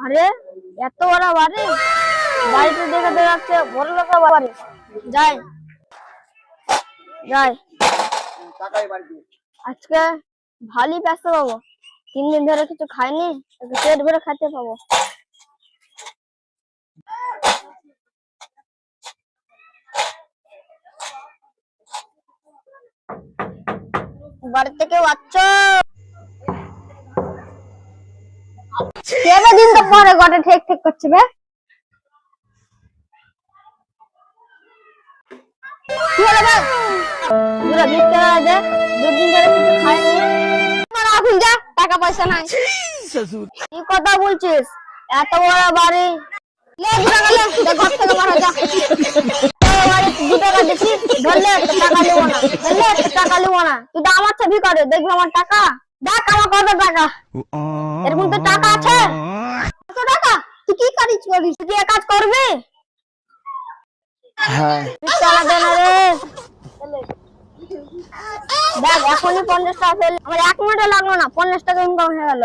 আরে এত বড় বাড়ি, বাড়িতে দেখে তো যাচ্ছে বড় লোক বাড়ি। যাই যাই আজকে ভালোই ব্যস্ত পাবো। 3 দিন ধরে কিছু খাইনি, একটু পেট ভরে খেতে পাবো। বাড়িতে কেউ আছো? দিন তো পরে গটে ঠেক ঠেক করছে বে। কি হলো বে? পুরো ভিতরে আছে, 2 দিন ধরে কিছু খাইনি। আমার আগুন যা, টাকা পয়সা নাই। কি কথা বলছিস? এত বড় বাড়ি, লে ঘুরে গেলে ঘর থেকে বার হয়ে যা। বাড়ি 2 টাকা দিছি, ধরলে টাকা নেবো না, ধরলে টাকা নেবো না। তুই তো আমার ছবি করে দেখবি আমার টাকা। দেখ আমার কত টাকা, এরকম তো টাকা আছে। কত টাকা? তুই কি করিস? তুই কি কাজ করবি? হ্যাঁ চালা দে না রে। দেখ এখনই 50 টাকা ফেল, আমার 1 মিনিটও লাগলো না, 50 টাকা ইনকাম হয়ে গেল।